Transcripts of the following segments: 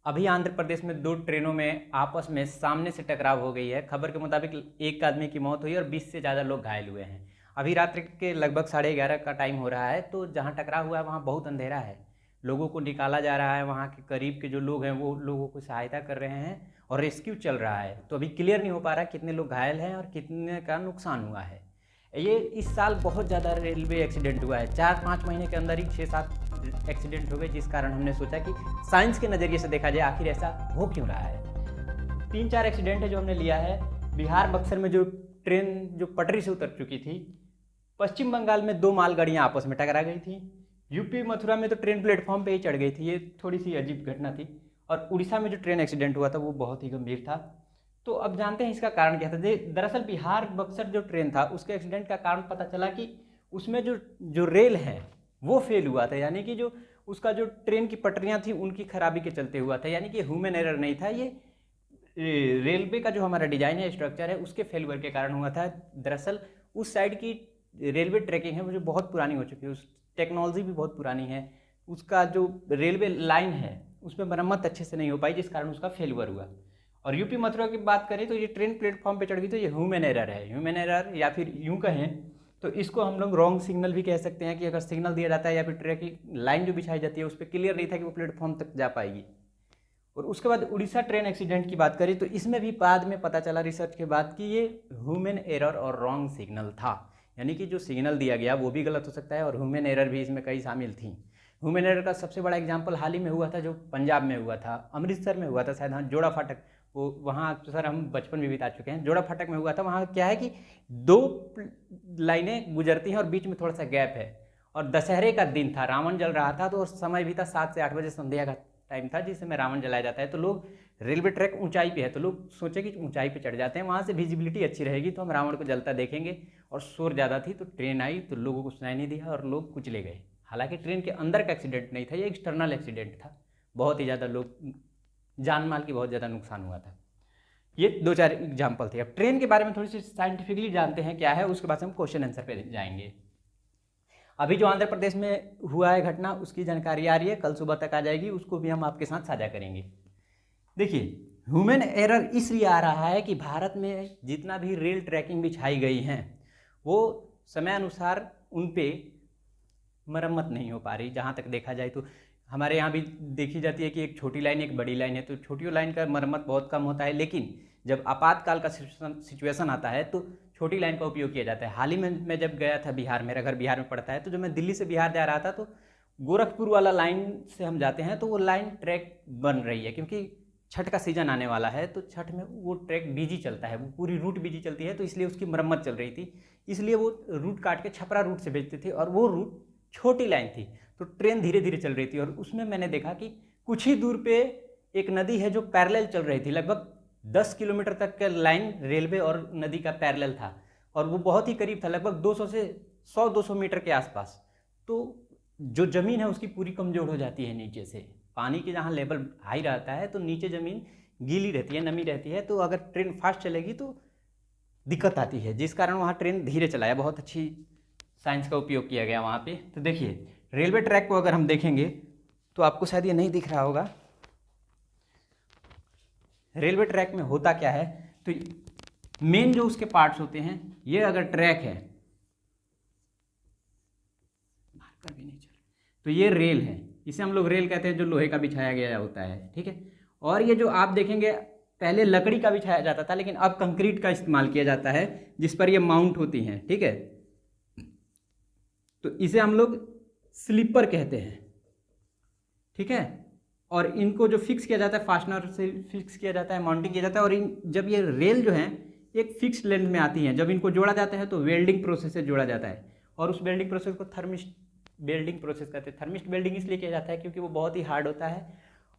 अभी आंध्र प्रदेश में दो ट्रेनों में आपस में सामने से टकराव हो गई है। खबर के मुताबिक एक आदमी की मौत हुई और 20 से ज़्यादा लोग घायल हुए हैं। अभी रात्रि के लगभग 11:30 का टाइम हो रहा है। तो जहाँ टकराव हुआ है वहाँ बहुत अंधेरा है। लोगों को निकाला जा रहा है, वहाँ के करीब के जो लोग हैं वो लोगों को सहायता कर रहे हैं और रेस्क्यू चल रहा है। तो अभी क्लियर नहीं हो पा रहा कितने लोग घायल हैं और कितने का नुकसान हुआ है। ये इस साल बहुत ज़्यादा रेलवे एक्सीडेंट हुआ है। 4-5 महीने के अंदर ही 6-7 एक्सीडेंट हो गए, जिस कारण हमने सोचा कि साइंस के नज़रिए से देखा जाए आखिर ऐसा हो क्यों रहा है। 3-4 एक्सीडेंट है जो हमने लिया है। बिहार बक्सर में जो ट्रेन जो पटरी से उतर चुकी थी, पश्चिम बंगाल में 2 मालगाड़ियाँ आपस में टकरा गई थी, यूपी मथुरा में तो ट्रेन प्लेटफॉर्म पे ही चढ़ गई थी। ये थोड़ी सी अजीब घटना थी। और उड़ीसा में जो ट्रेन एक्सीडेंट हुआ था वो बहुत ही गंभीर था। तो अब जानते हैं इसका कारण क्या था। दरअसल बिहार बक्सर जो ट्रेन था उसके एक्सीडेंट का कारण पता चला कि उसमें जो जो रेल है वो फेल हुआ था, यानी कि जो उसका जो ट्रेन की पटरियां थी उनकी खराबी के चलते हुआ था। यानी कि ह्यूमन एरर नहीं था, ये रेलवे का जो हमारा डिजाइन है, स्ट्रक्चर है, उसके फेलवर के कारण हुआ था। दरअसल उस साइड की रेलवे ट्रैकिंग है वो जो बहुत पुरानी हो चुकी है, उस टेक्नोलॉजी भी बहुत पुरानी है, उसका जो रेलवे लाइन है उसमें मरम्मत अच्छे से नहीं हो पाई, जिस कारण उसका फेलवर हुआ। और यूपी मथुरा की बात करें तो ये ट्रेन प्लेटफॉर्म पे चढ़ गई, तो ये ह्यूमन एरर है। ह्यूमन एरर या फिर यूं कहें तो इसको हम लोग रॉन्ग सिग्नल भी कह सकते हैं कि अगर सिग्नल दिया जाता है या फिर ट्रैक की लाइन जो बिछाई जाती है उस पर क्लियर नहीं था कि वो प्लेटफॉर्म तक जा पाएगी। और उसके बाद उड़ीसा ट्रेन एक्सीडेंट की बात करें तो इसमें भी बाद में पता चला रिसर्च के बाद कि ये ह्यूमन एरर और रॉन्ग सिग्नल था। यानी कि जो सिग्नल दिया गया वो भी गलत हो सकता है और ह्यूमन एरर भी इसमें कई शामिल थी। ह्यूमन एरर का सबसे बड़ा एग्जाम्पल हाल ही में हुआ था, जो पंजाब में हुआ था, अमृतसर में हुआ था शायद, हाँ, जोड़ा फाटक। वो वहाँ तो सर हम बचपन में बिता चुके हैं। जोड़ा फाटक में हुआ था। वहाँ क्या है कि 2 लाइनें गुजरती हैं और बीच में थोड़ा सा गैप है। और दशहरे का दिन था, रावण जल रहा था, तो समय भी था 7 से 8 बजे संध्या का टाइम था जिस समय रावण जलाया जाता है। तो लोग, रेलवे ट्रैक ऊंचाई पे है तो लोग सोचे कि ऊंचाई पे चढ़ जाते हैं, वहाँ से विजिबिलिटी अच्छी रहेगी तो हम रावण को जलता देखेंगे। और शोर ज़्यादा थी तो ट्रेन आई तो लोगों को सुनाई नहीं दिया और लोग कुचले गए। हालांकि ट्रेन के अंदर का एक्सीडेंट नहीं था, ये एक्सटर्नल एक्सीडेंट था। बहुत ही ज़्यादा लोग, जान माल की बहुत ज़्यादा नुकसान हुआ था। ये 2-4 एग्जाम्पल थे। अब ट्रेन के बारे में थोड़ी सी साइंटिफिकली जानते हैं क्या है, उसके बाद हम क्वेश्चन आंसर पे जाएंगे। अभी जो आंध्र प्रदेश में हुआ है घटना उसकी जानकारी आ रही है, कल सुबह तक आ जाएगी, उसको भी हम आपके साथ साझा करेंगे। देखिए, ह्यूमन एरर इसलिए आ रहा है कि भारत में जितना भी रेल ट्रैकिंग बिछाई गई हैं वो समय अनुसार उन पे मरम्मत नहीं हो पा रही। जहाँ तक देखा जाए तो हमारे यहाँ भी देखी जाती है कि एक छोटी लाइन एक बड़ी लाइन है, तो छोटी लाइन का मरम्मत बहुत कम होता है, लेकिन जब आपातकाल का सिचुएशन आता है तो छोटी लाइन का उपयोग किया जाता है। हाल ही में मैं जब गया था बिहार, मेरा घर बिहार में पड़ता है, तो जब मैं दिल्ली से बिहार जा रहा था तो गोरखपुर वाला लाइन से हम जाते हैं तो वो लाइन ट्रैक बन रही है, क्योंकि छठ का सीजन आने वाला है तो छठ में वो ट्रैक बिजी चलता है, वो पूरी रूट बिजी चलती है, तो इसलिए उसकी मरम्मत चल रही थी। इसलिए वो रूट काट के छपरा रूट से भेजते थे और वो रूट छोटी लाइन थी तो ट्रेन धीरे धीरे चल रही थी। और उसमें मैंने देखा कि कुछ ही दूर पे एक नदी है जो पैरेलल चल रही थी, लगभग 10 किलोमीटर तक का लाइन रेलवे और नदी का पैरेलल था और वो बहुत ही करीब था, लगभग 200 से 100-200 मीटर के आसपास। तो जो ज़मीन है उसकी पूरी कमजोर हो जाती है नीचे से। पानी के जहाँ लेवल हाई रहता है तो नीचे ज़मीन गीली रहती है, नमी रहती है, तो अगर ट्रेन फास्ट चलेगी तो दिक्कत आती है, जिस कारण वहाँ ट्रेन धीरे चलाया। बहुत अच्छी साइंस का उपयोग किया गया वहाँ पे। तो देखिए, रेलवे ट्रैक को अगर हम देखेंगे तो आपको शायद ये नहीं दिख रहा होगा। रेलवे ट्रैक में होता क्या है, तो मेन जो उसके पार्ट्स होते हैं, ये अगर ट्रैक है भी नहीं चल, तो ये रेल है, इसे हम लोग रेल कहते हैं, जो लोहे का बिछाया गया होता है, ठीक है। और ये जो आप देखेंगे पहले लकड़ी का बिछाया जाता था, लेकिन अब कंक्रीट का इस्तेमाल किया जाता है जिस पर ये माउंट होती हैं, ठीक है। तो इसे हम लोग स्लीपर कहते हैं, ठीक है। और इनको जो फिक्स किया जाता है, फास्टनर से फिक्स किया जाता है, माउंटिंग किया जाता है। और जब ये रेल जो है एक फिक्स लेंथ में आती हैं, जब इनको जोड़ा जाता है तो वेल्डिंग प्रोसेस से जोड़ा जाता है और उस वेल्डिंग प्रोसेस को थर्मिस्ट वेल्डिंग प्रोसेस कहते हैं। थर्मिस्ट वेल्डिंग इसलिए किया जाता है क्योंकि वो बहुत ही हार्ड होता है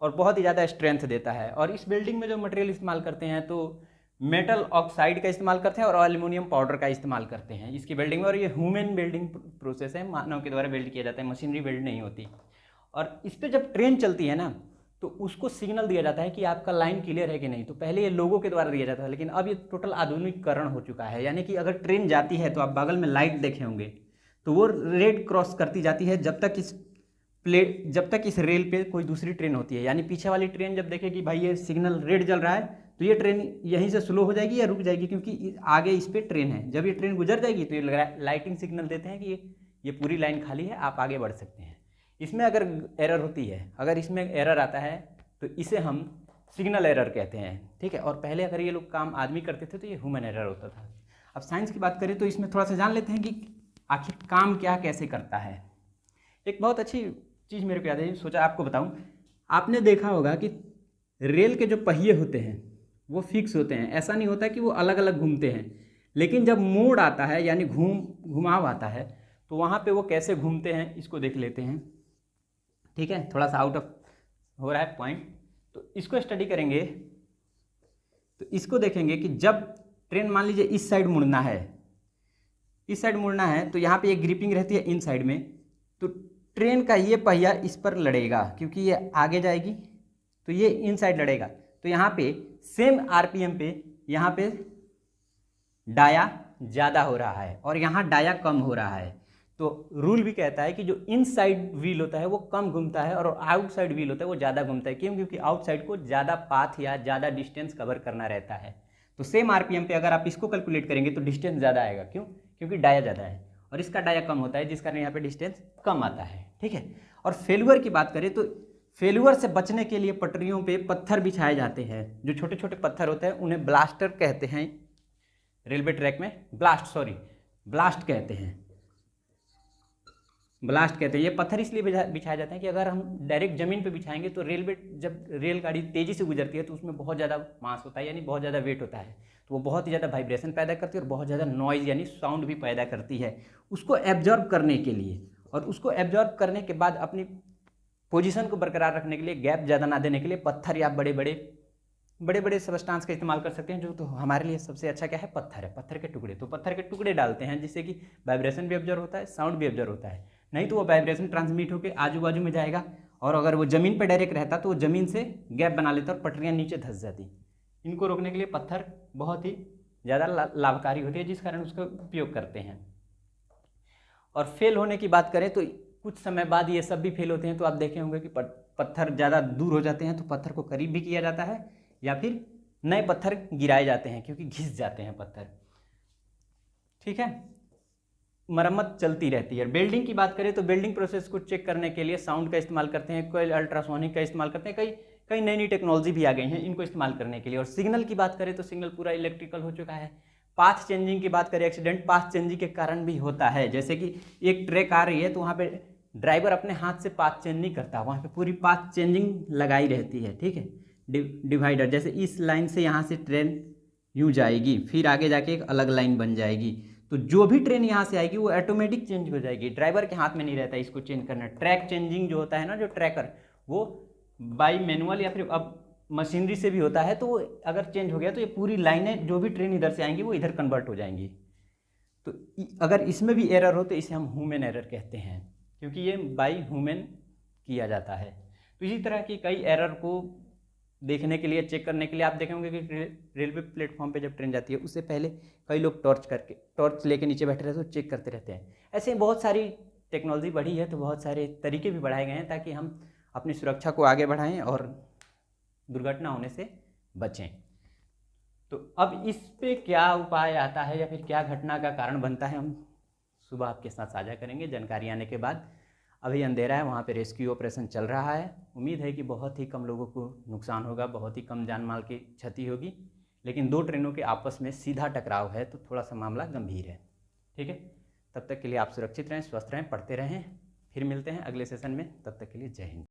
और बहुत ही ज़्यादा स्ट्रेंथ देता है। और इस वेल्डिंग में जो मटेरियल इस्तेमाल करते हैं तो मेटल ऑक्साइड का इस्तेमाल करते हैं और एल्युमिनियम पाउडर का इस्तेमाल करते हैं इसकी वेल्डिंग में। और ये ह्यूमन वेल्डिंग प्रोसेस है, मानव के द्वारा वेल्ड किया जाता है, मशीनरी वेल्ड नहीं होती। और इस पर जब ट्रेन चलती है ना तो उसको सिग्नल दिया जाता है कि आपका लाइन क्लियर है कि नहीं। तो पहले ये लोगों के द्वारा दिया जाता था, लेकिन अब ये टोटल आधुनिकीकरण हो चुका है। यानी कि अगर ट्रेन जाती है तो आप बगल में लाइट देखे होंगे तो वो रेड क्रॉस करती जाती है जब तक इस प्लेट जब तक इस रेल पे कोई दूसरी ट्रेन होती है, यानी पीछे वाली ट्रेन जब देखेगी भाई ये सिग्नल रेड जल रहा है, तो ये ट्रेन यहीं से स्लो हो जाएगी या रुक जाएगी, क्योंकि आगे इस पे ट्रेन है। जब ये ट्रेन गुजर जाएगी तो ये लाइटिंग सिग्नल देते हैं कि ये पूरी लाइन खाली है, आप आगे बढ़ सकते हैं। इसमें अगर एरर होती है, अगर इसमें एरर आता है तो इसे हम सिग्नल एरर कहते हैं, ठीक है। और पहले अगर ये लोग काम आदमी करते थे तो ये ह्यूमन एरर होता था। अब साइंस की बात करें तो इसमें थोड़ा सा जान लेते हैं कि आखिर काम क्या कैसे करता है। एक बहुत अच्छी चीज़ मेरे को याद है, सोचा आपको बताऊं। आपने देखा होगा कि रेल के जो पहिए होते हैं वो फिक्स होते हैं, ऐसा नहीं होता कि वो अलग अलग घूमते हैं। लेकिन जब मोड़ आता है यानी घुमाव आता है तो वहाँ पे वो कैसे घूमते हैं इसको देख लेते हैं, ठीक है। थोड़ा सा आउट ऑफ हो रहा है पॉइंट, तो इसको स्टडी करेंगे तो इसको देखेंगे कि जब ट्रेन मान लीजिए इस साइड मुड़ना है, इस साइड मुड़ना है तो यहाँ पे एक ग्रिपिंग रहती है इन साइड में, तो ट्रेन का ये पहिया इस पर लड़ेगा, क्योंकि ये आगे जाएगी तो ये इन साइड लड़ेगा। तो यहाँ पे सेम आरपीएम पे यहाँ पे डाया ज़्यादा हो रहा है और यहाँ डाया कम हो रहा है। तो रूल भी कहता है कि जो इन साइड व्हील होता है वो कम घूमता है और आउटसाइड व्हील होता है वो ज़्यादा घूमता है। क्यों? क्योंकि आउटसाइड को ज़्यादा पाथ या ज़्यादा डिस्टेंस कवर करना रहता है। तो सेम आरपीएम पे अगर आप इसको कैलकुलेट करेंगे तो डिस्टेंस ज़्यादा आएगा। क्यों? क्योंकि डाया ज़्यादा है और इसका डाया कम होता है, जिस कारण यहाँ पे डिस्टेंस कम आता है, ठीक है। और फेल्यूर की बात करें तो फेल्यूर से बचने के लिए पटरियों पे पत्थर बिछाए जाते हैं। जो छोटे छोटे पत्थर होते हैं उन्हें ब्लास्टर कहते हैं। रेलवे ट्रैक में ब्लास्ट कहते हैं, ब्लास्ट कहते हैं। ये पत्थर इसलिए बिछाए जाते हैं कि अगर हम डायरेक्ट जमीन पे बिछाएंगे तो जब रेलगाड़ी तेज़ी से गुजरती है तो उसमें बहुत ज़्यादा मास होता है, यानी बहुत ज़्यादा वेट होता है, तो वो बहुत ही ज़्यादा वाइब्रेशन पैदा करती है और बहुत ज़्यादा नॉइज़ यानी साउंड भी पैदा करती है। उसको एब्जॉर्ब करने के लिए और उसको एब्जॉर्ब करने के बाद अपनी पोजीशन को बरकरार रखने के लिए, गैप ज़्यादा ना देने के लिए पत्थर या बड़े बड़े सबस्टांस का इस्तेमाल कर सकते हैं। जो तो हमारे लिए सबसे अच्छा क्या है? पत्थर है, पत्थर के टुकड़े। तो पत्थर के टुकड़े डालते हैं जिससे कि वाइब्रेशन भी ऑब्जर्व होता है, साउंड भी ऑब्जर्व होता है। नहीं तो वो वाइब्रेशन ट्रांसमिट होकर आजू बाजू में जाएगा और अगर वो ज़मीन पर डायरेक्ट रहता तो वो ज़मीन से गैप बना लेता और पटरियाँ नीचे धंस जाती। इनको रोकने के लिए पत्थर बहुत ही ज़्यादा लाभकारी होती है, जिस कारण उसका उपयोग करते हैं। और फेल होने की बात करें तो कुछ समय बाद ये सब भी फेल होते हैं। तो आप देखे होंगे कि पत्थर ज़्यादा दूर हो जाते हैं तो पत्थर को करीब भी किया जाता है या फिर नए पत्थर गिराए जाते हैं क्योंकि घिस जाते हैं पत्थर, ठीक है। मरम्मत चलती रहती है। बिल्डिंग की बात करें तो बिल्डिंग प्रोसेस को चेक करने के लिए साउंड का इस्तेमाल करते हैं, कोई अल्ट्रासोनिक का इस्तेमाल करते हैं, कई नई नई टेक्नोलॉजी भी आ गई हैं इनको इस्तेमाल करने के लिए। और सिग्नल की बात करें तो सिग्नल पूरा इलेक्ट्रिकल हो चुका है। पाथ चेंजिंग की बात करें, एक्सीडेंट पाथ चेंजिंग के कारण भी होता है। जैसे कि एक ट्रैक आ रही है तो वहाँ पे ड्राइवर अपने हाथ से पाथ चेंज नहीं करता, वहाँ पे पूरी पाथ चेंजिंग लगाई रहती है, ठीक है। डिवाइडर, जैसे इस लाइन से यहाँ से ट्रेन यूँ जाएगी, फिर आगे जाके एक अलग लाइन बन जाएगी, तो जो भी ट्रेन यहाँ से आएगी वो ऑटोमेटिक चेंज हो जाएगी, ड्राइवर के हाथ में नहीं रहता इसको चेंज करना। ट्रैक चेंजिंग जो होता है ना, जो ट्रैकर, वो बाई मैनुअल या फिर अब मशीनरी से भी होता है। तो वो अगर चेंज हो गया तो ये पूरी लाइनें जो भी ट्रेन इधर से आएंगी वो इधर कन्वर्ट हो जाएंगी। तो अगर इसमें भी एरर हो तो इसे हम ह्यूमन एरर कहते हैं, क्योंकि ये बाई ह्यूमन किया जाता है। तो इसी तरह की कई एरर को देखने के लिए, चेक करने के लिए आप देखेंगे कि रेलवे प्लेटफॉर्म पे जब ट्रेन जाती है उससे पहले कई लोग टॉर्च लेके नीचे बैठे रहते हैं, चेक करते रहते हैं। ऐसे बहुत सारी टेक्नोलॉजी बढ़ी है तो बहुत सारे तरीके भी बढ़ाए गए हैं ताकि हम अपनी सुरक्षा को आगे बढ़ाएं और दुर्घटना होने से बचें। तो अब इस पे क्या उपाय आता है या फिर क्या घटना का कारण बनता है, हम सुबह आपके साथ साझा करेंगे जानकारी आने के बाद। अभी अंधेरा है, वहाँ पे रेस्क्यू ऑपरेशन चल रहा है। उम्मीद है कि बहुत ही कम लोगों को नुकसान होगा, बहुत ही कम जान माल की क्षति होगी, लेकिन दो ट्रेनों के आपस में सीधा टकराव है तो थोड़ा सा मामला गंभीर है, ठीक है। तब तक के लिए आप सुरक्षित रहें, स्वस्थ रहें, पढ़ते रहें। फिर मिलते हैं अगले सेशन में, तब तक के लिए जय हिंद।